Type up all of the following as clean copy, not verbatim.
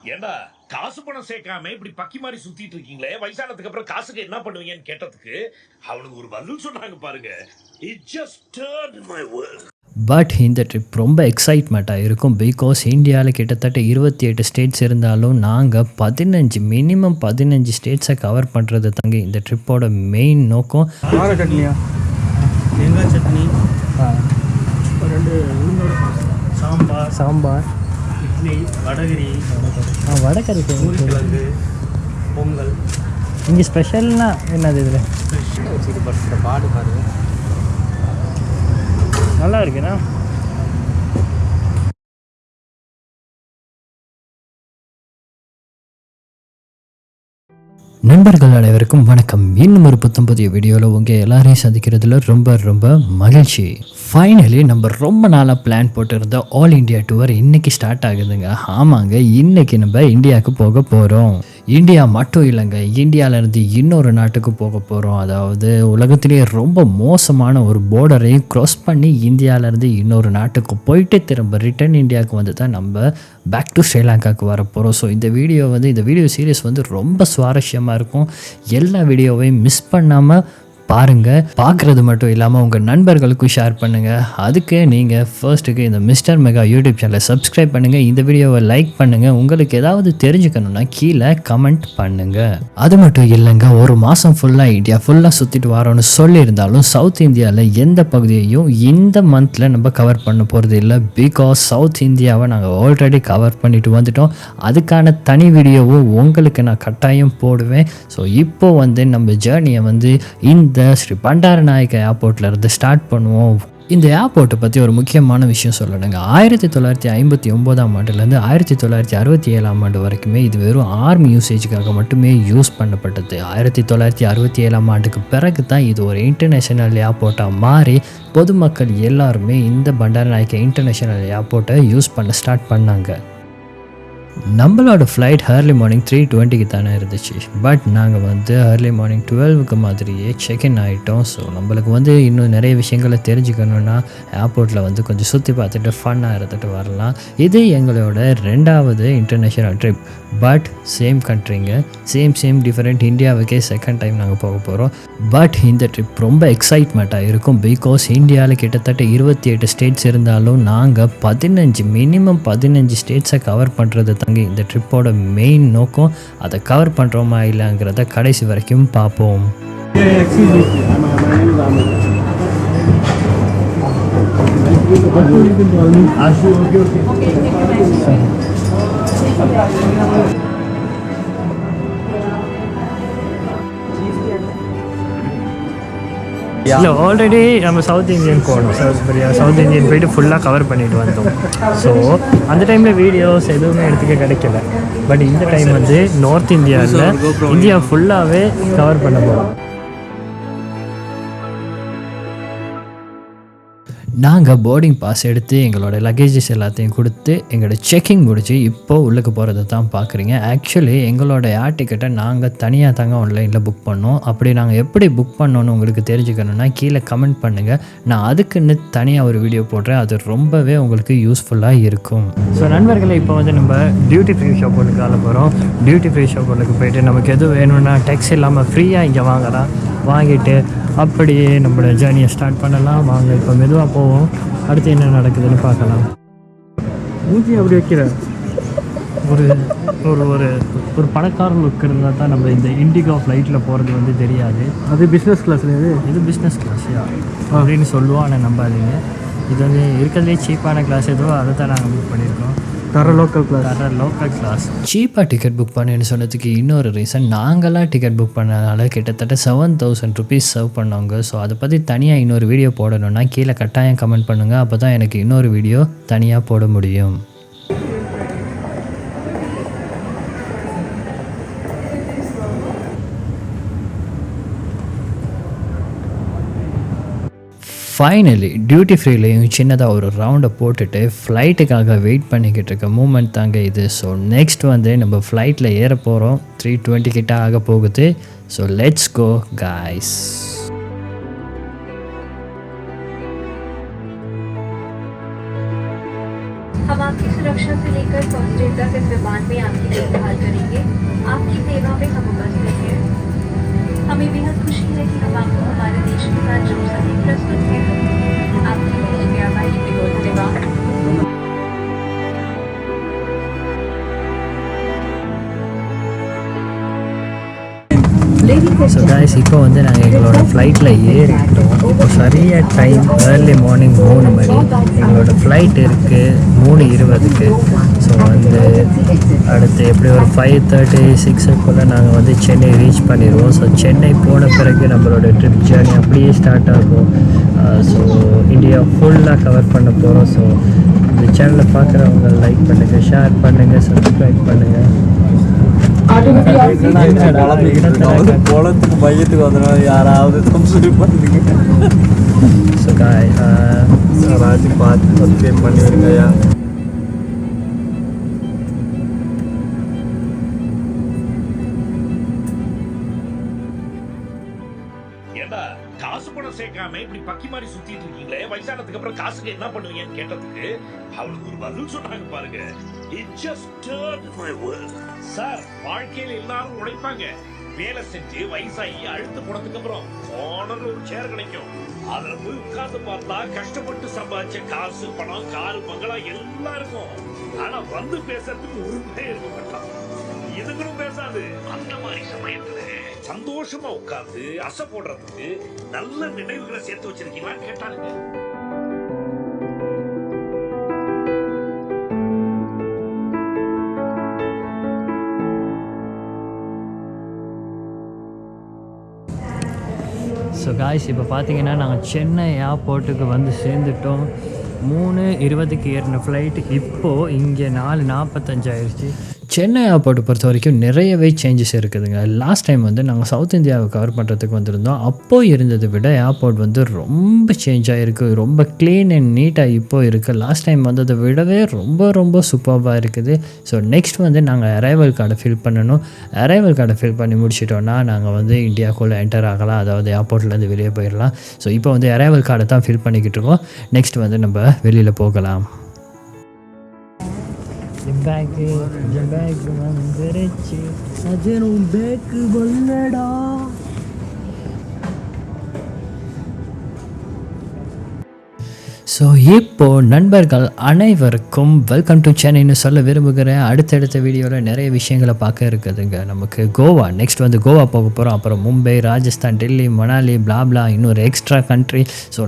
ஏண்டா காசு பணம் சேர்க்காம இப்படி பக்கி மாதிரி சுத்திட்டு இருக்கீங்களே, வயசானதுக்கு அப்புறம் காசுக்கு என்ன பண்ணுவீங்கன்னு கேட்டதுக்கு அவனுக்கு ஒரு பதில் சொன்னாங்க பாருங்க. It just turned my world. But இந்த ட்ரிப் ரொம்ப எக்ஸைட்மெண்ட்டாக இருக்கும். பிகாஸ் இந்தியாவில் கிட்டத்தட்ட 28 ஸ்டேட்ஸ் இருந்தாலும் நாங்கள் மினிமம் 15 ஸ்டேட்ஸை கவர் பண்ணுறது தாங்க இந்த ட்ரிப்போட மெயின் நோக்கம். கார சட்னியா, தேங்காய் சட்னி, 2 உளுந்தோட சாம்பார், இட்லி, வடகரி, கிழங்கு, பொங்கல். இங்கே ஸ்பெஷல்னா என்னது? இதில் வச்சுட்டு படுத்துகிற பாடு பாருங்க, நல்லா இருக்குண்ணா. நண்பர்கள் அனைவருக்கும் வணக்கம். இன்னும் ஒரு புதிய வீடியோவில் உங்கள் எல்லாரையும் சந்திக்கிறதுல ரொம்ப மகிழ்ச்சி. ஃபைனலி நம்ம ரொம்ப நாளாக பிளான் போட்டிருந்த ஆல் இண்டியா டூர் இன்றைக்கி ஸ்டார்ட் ஆகுதுங்க. ஆமாங்க, இன்றைக்கி நம்ம இந்தியாவுக்கு போக போகிறோம். இந்தியா மட்டும் இல்லைங்க, இந்தியாவிலேருந்து இன்னொரு நாட்டுக்கு போக போகிறோம். அதாவது உலகத்திலேயே ரொம்ப மோசமான ஒரு பார்டரையும் க்ராஸ் பண்ணி இந்தியாவிலேருந்து இன்னொரு நாட்டுக்கு போயிட்டு திரும்ப ரிட்டன் இந்தியாவுக்கு வந்து தான் நம்ம பேக் டு ஸ்ரீலங்காவுக்கு வர போகிறோம். ஸோ இந்த வீடியோ சீரிஸ் வந்து ரொம்ப சுவாரஸ்யமாக இருக்கும். எல்லா வீடியோவையும் மிஸ் பண்ணாமல் பாருங்கள். பார்க்குறது மட்டும் இல்லாமல் உங்கள் நண்பர்களுக்கும் ஷேர் பண்ணுங்கள். அதுக்கு நீங்கள் ஃபர்ஸ்ட்டுக்கு இந்த மிஸ்டர் மெகா யூடியூப் சேனலை சப்ஸ்கிரைப் பண்ணுங்கள், இந்த வீடியோவை லைக் பண்ணுங்கள். உங்களுக்கு ஏதாவது தெரிஞ்சுக்கணுன்னா கீழே கமெண்ட் பண்ணுங்கள். அது மட்டும் இல்லைங்க, ஒரு மாதம் ஃபுல்லாக இந்தியா ஃபுல்லாக சுற்றிட்டு வரோன்னு சொல்லியிருந்தாலும் சவுத் இந்தியாவில் எந்த பகுதியையும் இந்த மந்தில் நம்ம கவர் பண்ண போகிறது இல்லை. பிகாஸ் சவுத் இந்தியாவை நாங்கள் ஆல்ரெடி கவர் பண்ணிட்டு வந்துட்டோம். அதுக்கான தனி வீடியோவும் உங்களுக்கு நான் கட்டாயம் போடுவேன். ஸோ இப்போது வந்து நம்ம ஜேர்னியை வந்து இந்த ஸ்ரீ பண்டாரநாயக்க ஏர்போர்ட்லேருந்து ஸ்டார்ட் பண்ணுவோம். இந்த ஏர்போர்ட்டை பற்றி ஒரு முக்கியமான விஷயம் சொல்லணுங்க. 1959ஆம் ஆண்டுலேருந்து 1967ஆம் ஆண்டு வரைக்குமே இது வெறும் ஆர்மி யூசேஜுக்காக மட்டுமே யூஸ் பண்ணப்பட்டது. 1967ஆம் ஆண்டுக்கு பிறகு தான் இது ஒரு இன்டர்நேஷ்னல் ஏர்போர்ட்டாக மாறி பொதுமக்கள் எல்லாருமே இந்த பண்டாரநாயக்க இன்டர்நேஷ்னல் ஏர்போர்ட்டை யூஸ் பண்ண ஸ்டார்ட் பண்ணாங்க. நம்மளோட ஃப்ளைட் ஏர்லி மார்னிங் 3:20க்கு தானே இருந்துச்சு. பட் நாங்கள் வந்து ஏர்லி மார்னிங் 12க்கு மாதிரியே செக்இன் ஆகிட்டோம். ஸோ நம்மளுக்கு வந்து இன்னும் நிறைய விஷயங்களை தெரிஞ்சுக்கணுன்னா ஏர்போர்ட்டில் வந்து கொஞ்சம் சுற்றி பார்த்துட்டு ஃபன்னாக இருந்துட்டு வரலாம். இது எங்களோட 2வது இன்டர்நேஷ்னல் ட்ரிப். பட் சேம் கண்ட்ரிங்க, சேம் டிஃப்ரெண்ட். இந்தியாவுக்கே செகண்ட் டைம் நாங்கள் போக போகிறோம். பட் இந்த ட்ரிப் ரொம்ப எக்ஸைட்மெண்ட்டாக இருக்கும். பிகாஸ் இந்தியாவில் கிட்டத்தட்ட 28 ஸ்டேட்ஸ் இருந்தாலும் நாங்கள் மினிமம் 15 ஸ்டேட்ஸை கவர் பண்ணுறது தாங்க இந்த ட்ரிப்போட மெயின் நோக்கம். அதை கவர் பண்ணுறோமா இல்லைங்கிறத கடைசி வரைக்கும் பார்ப்போம். இல்லை, ஆல்ரெடி நம்ம சவுத் இந்தியன் போனோம். சவுத் இந்தியன் போயிட்டு ஃபுல்லாக கவர் பண்ணிட்டு வந்தோம். ஸோ அந்த டைமில் வீடியோஸ் எதுவுமே எடுத்துக்க கிடைக்கல. பட் இந்த டைம் வந்து நார்த் இந்தியாவில் இந்தியா ஃபுல்லாகவே கவர் பண்ண போகிறோம். நாங்கள் போர்டிங் பாஸ் எடுத்து எங்களோட லக்கேஜஸ் எல்லாத்தையும் கொடுத்து எங்களோட செக்கிங் முடிச்சு இப்போது உள்ளுக்கு போகிறத தான் பார்க்குறீங்க. ஆக்சுவலி எங்களோட ஏர் டிக்கெட்டை நாங்கள் தனியாக தாங்க ஆன்லைனில் புக் பண்ணோம். அப்படி நாங்கள் எப்படி புக் பண்ணோன்னு உங்களுக்கு தெரிஞ்சுக்கணுன்னா கீழே கமெண்ட் பண்ணுங்கள். நான் அதுக்குன்னு தனியாக ஒரு வீடியோ போடுறேன், அது ரொம்பவே உங்களுக்கு யூஸ்ஃபுல்லாக இருக்கும். ஸோ நண்பர்களை, இப்போ வந்து நம்ம டியூட்டி ஃப்ரீ ஷாப்புக்கு கால போகிறோம். டியூட்டி ஃப்ரீ ஷாப்புக்கு போயிட்டு நமக்கு எதுவும் வேணும்னா டேக்ஸ் இல்லாமல் ஃப்ரீயாக இங்கே வாங்கலாம். வாங்கிட்டு அப்படியே நம்மளோட ஜேர்னியை ஸ்டார்ட் பண்ணலாம். வாங்க இப்போ மெதுவாக போவோம், அடுத்து என்ன நடக்குதுன்னு பார்க்கலாம். மூஞ்சி அப்படி வைக்கிற ஒரு ஒரு ஒரு ஒரு பணக்கார லுக் இருந்தால் தான் நம்ம இந்த இண்டிகோ ஃப்ளைட்டில் போகிறது வந்து தெரியாது. அது பிஸ்னஸ் கிளாஸில் இது பிஸ்னஸ் கிளாஸியா அப்படின்னு சொல்லுவோம். ஆனால் நம்பாதீங்க, இது வந்து இருக்கிறதுலே சீப்பான கிளாஸ் எதுவோ அதை தான் நாங்கள் புக் பண்ணியிருக்கோம். லோக்கல் கிளாஸ் சீப்பாக டிக்கெட் புக் பண்ணேன்னு சொன்னதுக்கு இன்னொரு ரீசன், நாங்களாம் டிக்கெட் புக் பண்ணனால கிட்டத்தட்ட 7,000 ருபீஸ் சர்வ் பண்ணவங்க. ஸோ அதை பற்றி தனியாக இன்னொரு வீடியோ போடணுன்னா கீழே கட்டாயம் கமெண்ட் பண்ணுங்கள். அப்போ தான் எனக்கு இன்னொரு வீடியோ தனியாக போட முடியும். ஃபைனலி டியூட்டி ஃப்ரீலையும் சின்னதாக ஒரு ரவுண்டை போட்டுட்டு ஃப்ளைட்டுக்காக வெயிட் பண்ணிக்கிட்டு இருக்க மூமெண்ட் தாங்க இது. ஸோ நெக்ஸ்ட் வந்து நம்ம ஃப்ளைட்டில் ஏற போகிறோம். 3:20 கிட்ட ஆக போகுது. So let's go guys. हम आपकी सुरक्षा से लेकर फर्स्ट डे तक इस विमान में आपकी देखभाल करेंगे। आपकी सेवा में हम उपस्थित हैं। हमें बेहद खुशी है कि हम आपको हमारे देश के साथ जुड़ सके प्रस्तुत हैं आपके देश के आबादी विनोद निवास। ஸோ காய்ஸ் இப்போ வந்து நாங்கள் எங்களோட ஃப்ளைட்டில் ஏறிட்டோம். இப்போ சரியாக டைம் ஏர்லி மார்னிங் 3 மணி. எங்களோட ஃப்ளைட் இருக்குது 3:20க்கு. ஸோ வந்து அடுத்து எப்படி ஒரு 5:30 6 போல் நாங்கள் வந்து சென்னை ரீச் பண்ணிடுவோம். ஸோ சென்னை போன பிறகு நம்மளோட ட்ரிப் ஜேர்னி அப்படியே ஸ்டார்ட் ஆகும். ஸோ இந்தியா ஃபுல்லாக கவர் பண்ண போகிறோம். ஸோ இந்த சேனலை பார்க்குறவங்க லைக் பண்ணுங்கள், ஷேர் பண்ணுங்கள், சப்ஸ்கிரைப் பண்ணுங்கள். குளத்துக்கு மையத்துக்கு வந்தனால யாராவது சப்ஸ்கிரைப் பண்ணுங்க. ஸோ யாராச்சும் பார்த்து சப்ஸ்கிரைப் பண்ணிடுங்கய்யா. ஏண்டா காசு பணம் சேர்க்காம இப்படி பக்கி மாதிரி சுத்திட்டு இருக்கீங்களே, வயசானதுக்கு அப்புறம் காசுக்கு என்ன பண்ணுவீங்கன்னு கேட்டதுக்கு அவளுக்கு ஒரு பதில் சொன்னாங்க பாருங்க. It just turned my world. Sir, வாழ்க்கையில எல்லாரும் உழைப்பாங்க, வேலை செஞ்சு வயசாகி அழுத்து போனதுக்கு அப்புறம் கார்னர்ல ஒரு சேர் கிடைக்கும். அதுல போய் உட்கார்ந்து பார்த்தா கஷ்டப்பட்டு சம்பாதிச்ச காசு, பணம், காரு, பங்களா எல்லாம் இருக்கும். ஆனா வந்து பேசுறதுக்கு உரிமையே இருக்க மாட்டான். இதுங்களும் பேசாது. அந்த மாதிரி சமயத்துல சந்தோஷமா உட்கார்ந்து அசை போடுறதுக்கு நல்ல நினைவுகளை சேர்த்து வச்சிருக்கீங்களான்னு கேட்டானுங்க. ஸோ காய்ஸ் இப்போ பார்த்தீங்கன்னா நாங்கள் சென்னை ஏர்போர்ட்டுக்கு வந்து சேர்ந்துட்டோம். 3:20க்கு ஏறின ஃப்ளைட்டு இப்போது இங்கே 4:45 ஆயிடுச்சு. சென்னை ஏர்போர்ட்டை பொறுத்த வரைக்கும் நிறையவே சேஞ்சஸ் இருக்குதுங்க. லாஸ்ட் டைம் வந்து நாங்கள் சவுத் இந்தியாவை கவர் பண்ணுறதுக்கு வந்திருந்தோம். அப்போது இருந்ததை விட ஏர்போர்ட் வந்து ரொம்ப சேஞ்ச் ஆகிருக்கு. ரொம்ப க்ளீன் அண்ட் நீட்டாக இப்போது இருக்குது. லாஸ்ட் டைம் வந்ததை விடவே ரொம்ப சூப்பராக இருக்குது. ஸோ நெக்ஸ்ட் வந்து நாங்கள் அரைவல் கார்டை ஃபில் பண்ணணும். அரைவல் கார்டை ஃபில் பண்ணி முடிச்சிட்டோன்னா நாங்கள் வந்து இந்தியாவுக்குள்ளே என்டர் ஆகலாம், அதாவது ஏர்போர்ட்லேருந்து வெளியே போயிடலாம். ஸோ இப்போ வந்து அரைவல் கார்டை தான் ஃபில் பண்ணிக்கிட்டு இருக்கோம். நெக்ஸ்ட் வந்து நம்ம வெளியில் போகலாம். பேக்கு வந்துருச்சு, அதுவும் பேக்கு கொள்ளடா. ஸோ இப்போது நண்பர்கள் அனைவருக்கும் வெல்கம் டு சென்னைன்னு சொல்ல விரும்புகிறேன். அடுத்தடுத்த வீடியோவில் நிறைய விஷயங்களை பார்க்க இருக்குதுங்க. நமக்கு கோவா, நெக்ஸ்ட் வந்து கோவா போக போகிறோம். அப்புறம் மும்பை, ராஜஸ்தான், டெல்லி, மணாலி, பிளாப்லா, இன்னொரு எக்ஸ்ட்ரா கண்ட்ரி. ஸோ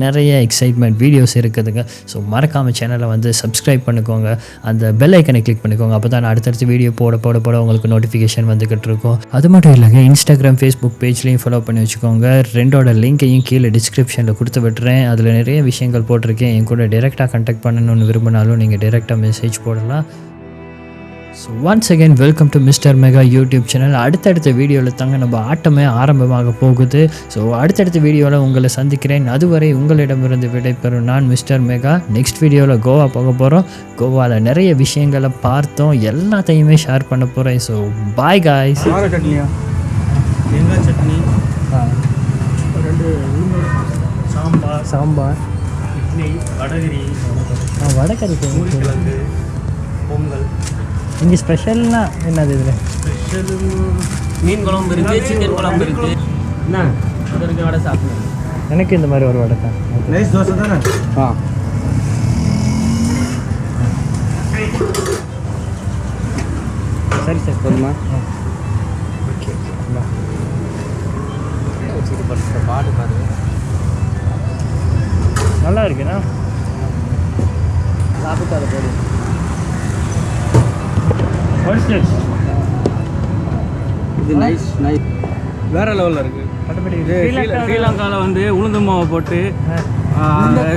நிறைய எக்ஸைட்மெண்ட் வீடியோஸ் இருக்குதுங்க. ஸோ மறக்காமல் சேனலை வந்து சப்ஸ்கிரைப் பண்ணிக்கோங்க, அந்த பெல் ஐக்கனை கிளிக் பண்ணிக்கோங்க. அப்போ தான் அடுத்தடுத்த வீடியோ போட உங்களுக்கு நோட்டிஃபிகேஷன் வந்துக்கிட்டு இருக்கும். அது மட்டும் இல்லைங்க, இன்ஸ்டாகிராம், ஃபேஸ்புக் பேஜ்லேயும் ஃபாலோ பண்ணி வச்சுக்கோங்க. ரெண்டோட லிங்க்கையும் கீழே டிஸ்கிரிப்ஷனில் கொடுத்து விட்டுறேன். அதில் நிறைய விஷயங்கள் போட்டிருக்கேன். என் கூட டைரெக்டாக கான்டாக்ட் பண்ணணும்னு விரும்பினாலும் நீங்கள் டைரெக்டாக மெசேஜ் போடலாம். So once again welcome to mister mega YouTube channel. அடுத்தடுத்த வீடியோவில் தாங்க நம்ம ஆட்டமே ஆரம்பமாக போகுது. ஸோ அடுத்தடுத்த வீடியோவில் உங்களை சந்திக்கிறேன். அதுவரை உங்களிடமிருந்து விடைபெறும் நான் மிஸ்டர் மெகா. நெக்ஸ்ட் வீடியோவில் கோவா போக போகிறோம். கோவாவில் நிறைய விஷயங்களை பார்த்தோம், எல்லாத்தையுமே ஷேர் பண்ண போகிறேன். So bye guys. சட்னியா, தேங்காய் சட்னி, 2 சாம்பார், இட்லி, வடகரி, வடகரி, கிழங்கு, பொங்கல். இங்கே ஸ்பெஷல்னா என்னது? இதில் ஸ்பெஷல் மீன் குழம்பு இருக்குது, சிக்கன் குழம்பு இருக்குது. என்ன அதற்கு வடை சாப்பிடுங்க. எனக்கு இந்த மாதிரி ஒரு வடை தான். நைஸ் தோசை தானே? சரி போதுமா? ஓகே, வச்சுட்டு படுத்த பாடு பாருங்க, நல்லா இருக்குண்ணா. சாப்பிட்டாரு போதும். இது நைஸ் வேற லெவலில் இருக்குது. ஸ்ரீலங்காவில் வந்து உளுந்து மாவை போட்டு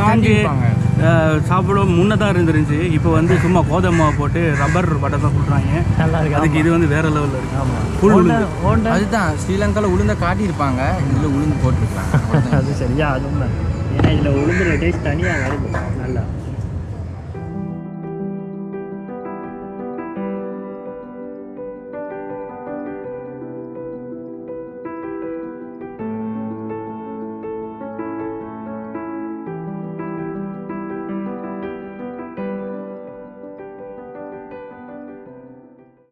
செஞ்சு சாப்பிட முன்னதாக இருந்துருந்துச்சு. இப்போ வந்து சும்மா கோதுமை மாவை போட்டு ரப்பர் பட்டை தான் கொடுக்குறாங்க. நல்லா இருக்கு. அதுக்கு இது வந்து வேற லெவலில் இருக்குது. ஆமாம், ஃபுல் உளுந்து. அதுதான் ஸ்ரீலங்காவில் உளுந்த காட்டியிருப்பாங்க, இதில் உளுந்து போட்டிருக்காங்க. அது சரியா, அதுவும் தான். ஏன்னா இதில் உளுந்துற டேஸ்ட் தனியாக வருது நல்லா.